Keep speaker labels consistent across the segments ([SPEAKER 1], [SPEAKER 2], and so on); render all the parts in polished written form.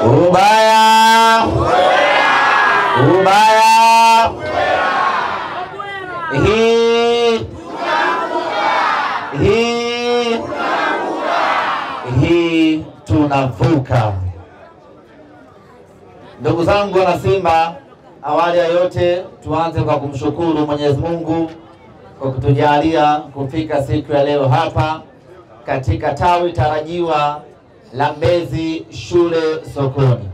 [SPEAKER 1] Ubaya. Ubaya. Hii tunavuka. Ndugu zangu wana Simba, awali ya yote tuanze kwa kumshukuru Mwenyezi Mungu kwa kutujalia kufika siku ya leo hapa katika tawi tarajiwa la Mbezi Shule Sokoni.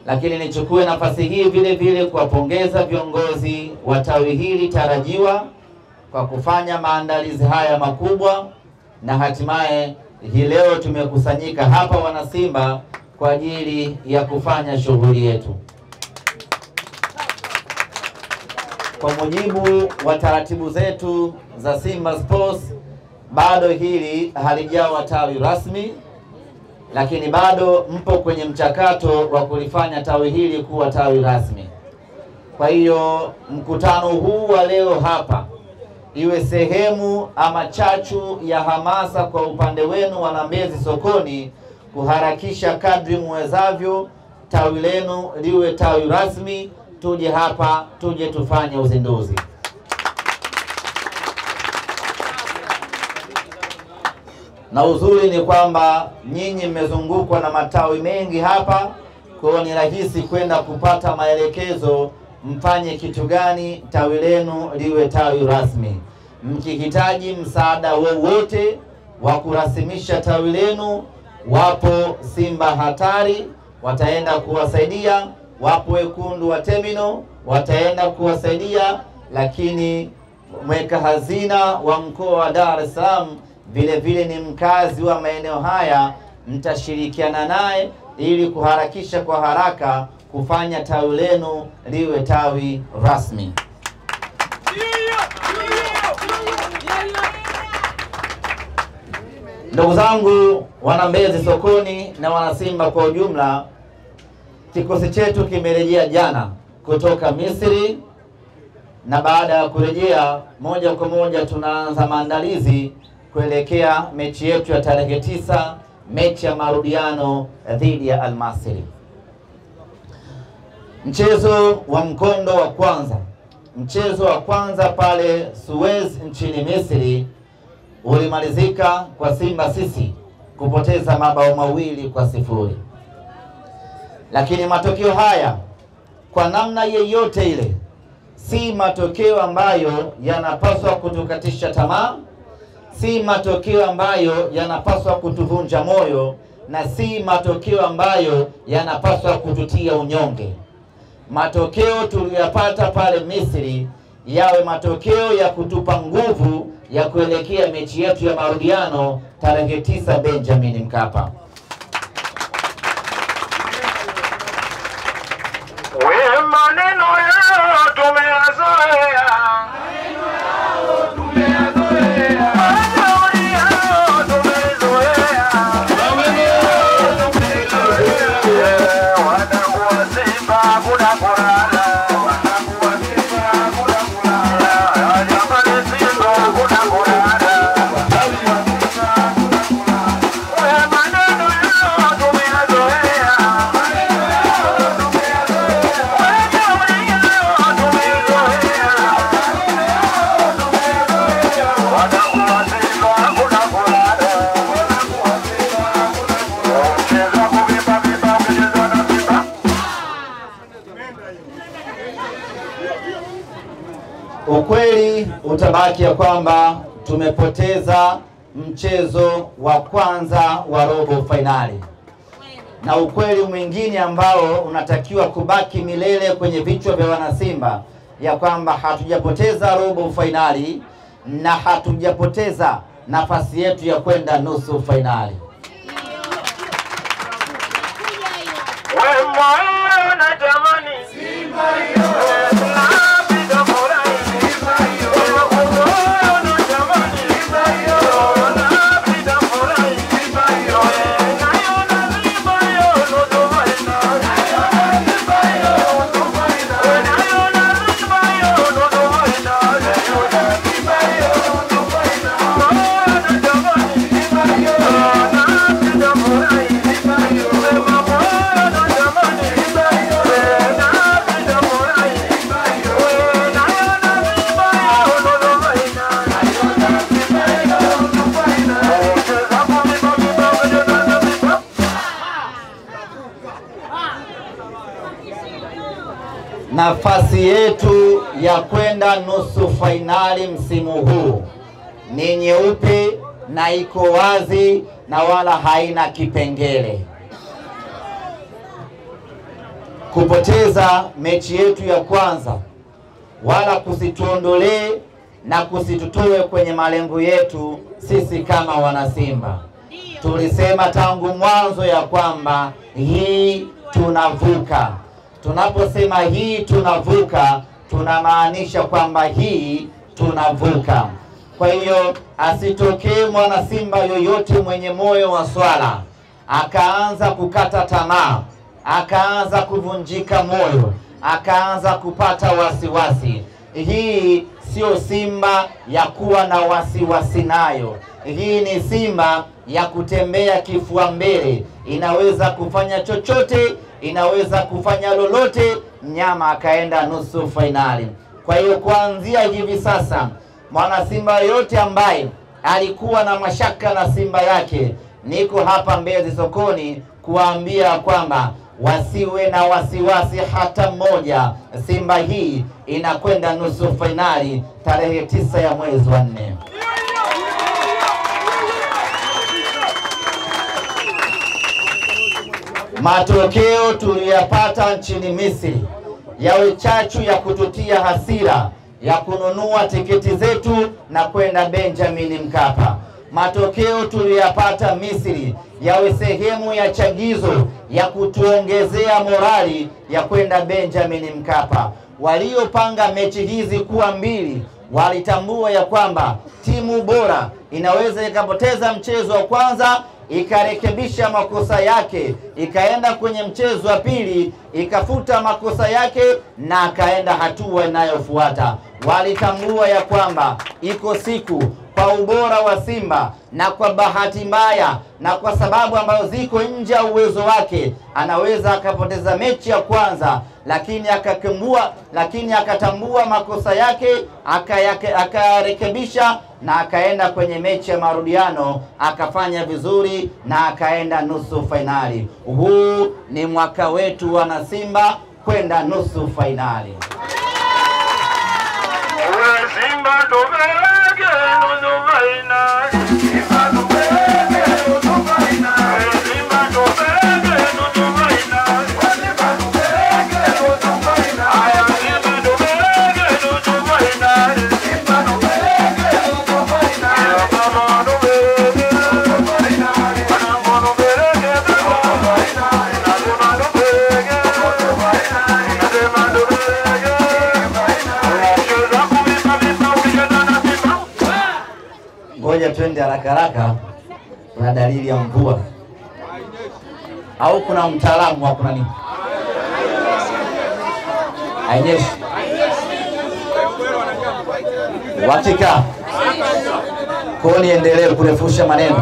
[SPEAKER 1] Lakini nichukue nafasi hii vile vile kuwapongeza viongozi wa tawi hili tarajiwa kwa kufanya maandalizi haya makubwa, na hatimaye hii leo tumekusanyika hapa wana Simba kwa ajili ya kufanya shughuli yetu. Kwa mujibu wa taratibu zetu za Simba Sports, bado hili halijawa tawi rasmi, lakini bado mpo kwenye mchakato wa kulifanya tawi hili kuwa tawi rasmi. Kwa hiyo mkutano huu wa leo hapa iwe sehemu ama chachu ya hamasa kwa upande wenu wana Mbezi Sokoni kuharakisha kadri muwezavyo tawi lenu liwe tawi rasmi, tuje hapa, tuje tufanye uzinduzi. Na uzuri ni kwamba nyinyi mmezungukwa na matawi mengi hapa, kwa hiyo ni rahisi kwenda kupata maelekezo mfanye kitu gani tawi lenu liwe tawi rasmi. Mkihitaji msaada wowote wa kurasimisha tawi lenu, wapo Simba Hatari wataenda kuwasaidia, wapo wekundu wa Terminal wataenda kuwasaidia, lakini mweka hazina wa mkoa wa Dar es Salaam vile vile ni mkazi wa maeneo haya, mtashirikiana naye ili kuharakisha kwa haraka kufanya tawi lenu liwe tawi rasmi. Ndugu zangu wana Mbezi Sokoni na wana Simba kwa ujumla, kikosi chetu kimerejea jana kutoka Misri, na baada ya kurejea moja kwa moja tunaanza maandalizi kuelekea mechi yetu ya tarehe 9, mechi ya marudiano dhidi ya Al Masry. Mchezo wa mkondo wa kwanza, mchezo wa kwanza pale Suez nchini Misri ulimalizika kwa Simba sisi kupoteza mabao 2-0. Lakini matokeo haya kwa namna yeyote ile si matokeo ambayo yanapaswa kutukatisha tamaa, si matokeo ambayo yanapaswa kutuvunja moyo, na si matokeo ambayo yanapaswa kututia unyonge. Matokeo tuliyopata pale Misri yawe matokeo ya kutupa nguvu ya kuelekea mechi yetu ya marudiano tarehe 9 Benjamin Mkapa.
[SPEAKER 2] Wewe maneno yao tumeyazoea.
[SPEAKER 1] Ukweli utabaki ya kwamba tumepoteza mchezo wa kwanza wa robo finali, na ukweli mwingine ambao unatakiwa kubaki milele kwenye vichwa vya wanasimba ya kwamba hatujapoteza robo finali na hatujapoteza nafasi yetu ya kwenda nusu finali.
[SPEAKER 2] No.
[SPEAKER 1] nafasi yetu ya kwenda nusu fainali msimu huu ni nyeupe na iko wazi na wala haina kipengele. Kupoteza mechi yetu ya kwanza wala kusituondolee na kusitutoe kwenye malengo yetu. Sisi kama wanasimba tulisema tangu mwanzo ya kwamba hii tunavuka. Tunaposema hii tunavuka, tunamaanisha kwamba hii tunavuka. Kwa hiyo asitokee mwana Simba yoyote mwenye moyo wa swala akaanza kukata tamaa, akaanza kuvunjika moyo, akaanza kupata wasiwasi. Hii sio Simba ya kuwa na wasiwasi nayo. Hii ni Simba ya kutembea kifua mbele. Inaweza kufanya chochote, inaweza kufanya lolote, mnyama akaenda nusu fainali. Kwa hiyo kuanzia hivi sasa, mwana Simba yote ambaye alikuwa na mashaka na Simba yake, niko hapa Mbezi sokoni kuambia kwamba wasiwe na wasiwasi hata mmoja. Simba hii inakwenda nusu fainali tarehe 9 ya mwezi wa 4. Matokeo tuliyapata nchini Misri yawe chachu ya kututia hasira ya kununua tiketi zetu na kwenda Benjamin Mkapa. Matokeo tuliyapata Misri yawe sehemu ya chagizo ya kutuongezea morali ya kwenda Benjamin Mkapa. Waliopanga mechi hizi kuwa mbili walitambua ya kwamba timu bora inaweza ikapoteza mchezo wa kwanza, ikarekebisha makosa yake, ikaenda kwenye mchezo wa pili, ikafuta makosa yake na akaenda hatua inayofuata. Walitambua ya kwamba iko siku kwa ubora wa Simba na kwa bahati mbaya na kwa sababu ambazo ziko nje ya uwezo wake, anaweza akapoteza mechi ya kwanza, lakini akatambua makosa yake, akarekebisha na akaenda kwenye mechi ya marudiano akafanya vizuri na akaenda nusu fainali. Huu ni mwaka wetu wana Simba kwenda nusu fainali.
[SPEAKER 2] Simba tupeleke nusu fainali. Simba tupeleke nusu fainali. Simba tupeleke nusu fainali. Simba tupeleke nusu fainali. Simba tupeleke nusu fainali. Simba tupeleke nusu fainali. Mama tupeleke nusu fainali. Mama tupeleke nusu fainali. Nasema tupeleke nusu fainali. Nasema tupeleke.
[SPEAKER 1] Ngoja twende haraka haraka, kuna dalili ya mvua au kuna mtaalamu wa kuna nini? Hainyeshi. Watika kwa niendelee kurefusha maneno.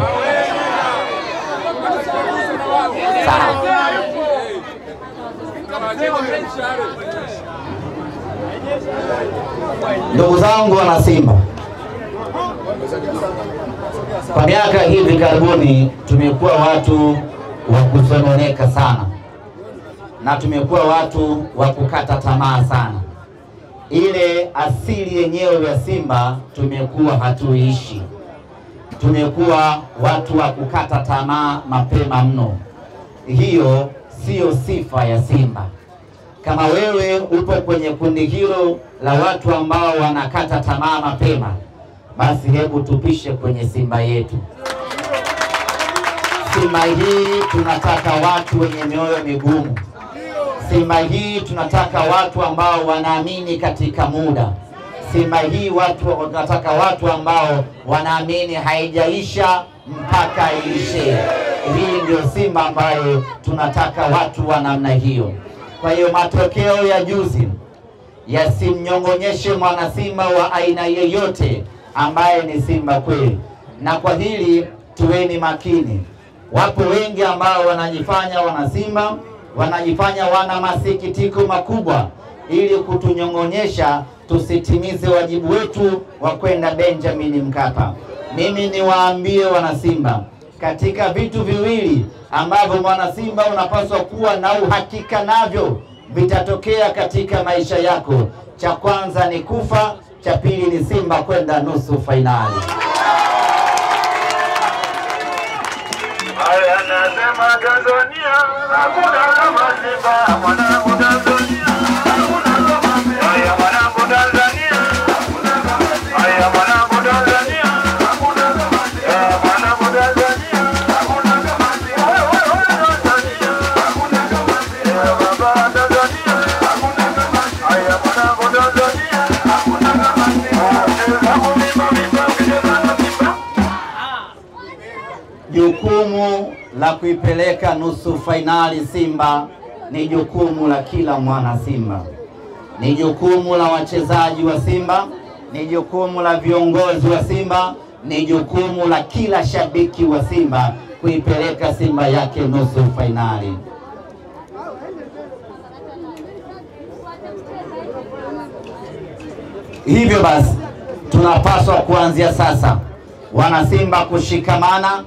[SPEAKER 1] Sawa. Ndugu zangu wana Simba, kwa miaka hivi karibuni tumekuwa watu wa kusononeka sana na tumekuwa watu wa kukata tamaa sana. Ile asili yenyewe ya Simba tumekuwa hatuishi. Tumekuwa watu wa kukata tamaa mapema mno. Hiyo sio sifa ya Simba. Kama wewe upo kwenye kundi hilo la watu ambao wanakata tamaa mapema, basi hebu tupishe kwenye Simba yetu. Simba hii tunataka watu wenye mioyo migumu. Simba hii tunataka watu ambao wanaamini katika muda. Simba hii tunataka watu ambao wanaamini haijaisha mpaka iishe. Hii ndio Simba ambayo tunataka watu wa namna hiyo. Kwa hiyo matokeo ya juzi yasimnyongonyeshe mwana Simba wa aina yeyote ambaye ni Simba kweli. Na kwa hili tuweni makini. Wapo wengi ambao wanajifanya wana Simba, wanajifanya wana masikitiko makubwa ili kutunyongonyesha tusitimize wajibu wetu wa kwenda Benjamin Mkapa. Mimi niwaambie wana Simba, katika vitu viwili ambavyo mwana Simba unapaswa kuwa na uhakika navyo, vitatokea katika maisha yako. Cha kwanza ni kufa, cha pili ni Simba kwenda nusu fainali.
[SPEAKER 2] Haya nasema Tanzania, hakuna kama Simba, mwanangu Tanzania, hakuna kama Simba. Haya mwanangu Tanzania, hakuna kama Simba. Haya mwanangu Tanzania, hakuna kama Simba. Mwanangu Tanzania, hakuna kama Simba. Tanzania, hakuna kama Simba. Baba Tanzania, hakuna kama Simba. Haya mwanangu Tanzania, hakuna kama Simba.
[SPEAKER 1] Jukumu la kuipeleka nusu fainali Simba ni jukumu la kila mwana Simba, ni jukumu la wachezaji wa Simba, ni jukumu la viongozi wa Simba, ni jukumu la kila shabiki wa Simba kuipeleka Simba yake nusu fainali. Hivyo basi tunapaswa kuanzia sasa wana Simba kushikamana,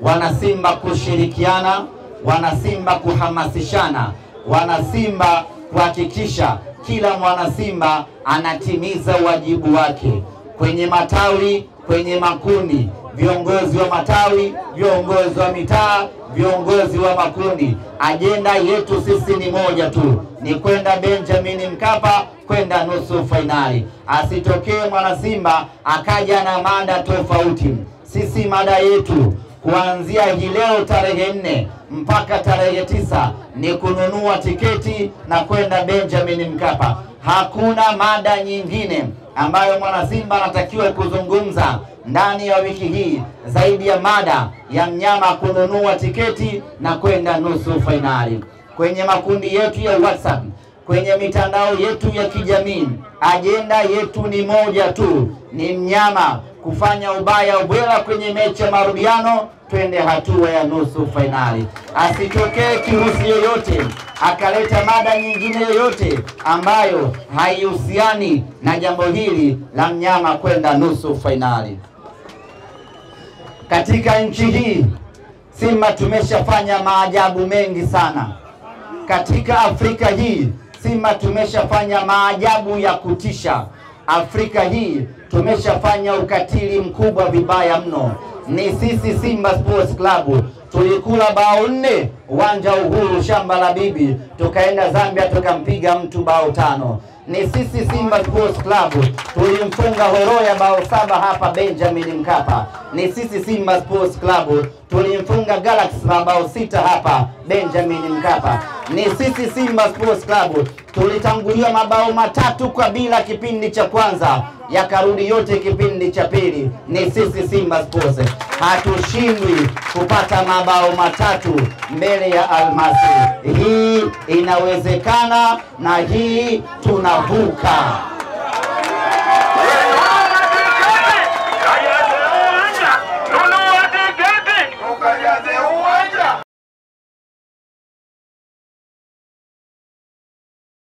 [SPEAKER 1] wana Simba kushirikiana, wana Simba kuhamasishana, wana Simba kuhakikisha kila mwana Simba anatimiza wajibu wake kwenye matawi, kwenye makundi, viongozi wa matawi, viongozi wa mitaa, viongozi wa makundi. Ajenda yetu sisi ni moja tu, ni kwenda Benjamin Mkapa, kwenda nusu fainali. Asitokee mwana Simba akaja na mada tofauti. Sisi mada yetu kuanzia hii leo tarehe 4 mpaka tarehe 9 ni kununua tiketi na kwenda Benjamin Mkapa. Hakuna mada nyingine ambayo mwana Simba anatakiwa kuzungumza ndani ya wiki hii zaidi ya mada ya mnyama kununua tiketi na kwenda nusu fainali. Kwenye makundi yetu ya WhatsApp, kwenye mitandao yetu ya kijamii, ajenda yetu ni moja tu, ni mnyama kufanya ubaya ubwela kwenye mechi ya marudiano, twende hatua ya nusu fainali. Asitokee kirusi yoyote akaleta mada nyingine yoyote ambayo haihusiani na jambo hili la mnyama kwenda nusu fainali. Katika nchi hii Simba tumeshafanya maajabu mengi sana. Katika Afrika hii Simba tumeshafanya maajabu ya kutisha. Afrika hii tumeshafanya ukatili mkubwa vibaya mno. Ni sisi Simba Sports Club tulikula bao 4 uwanja Uhuru shamba la bibi, tukaenda Zambia tukampiga mtu bao 5. Ni sisi Simba Sports Club tulimfunga Horoya bao 7 hapa Benjamin Mkapa. Ni sisi Simba Sports Club tulimfunga Galaxy bao 6 hapa Benjamin Mkapa. Ni sisi Simba Sports Club tulitangulia mabao 3-0 kipindi cha kwanza, yakarudi yote kipindi cha pili. Ni sisi Simba Sports. Hatushindwi kupata mabao 3 mbele ya Almasi. Hii inawezekana na hii tunavuka.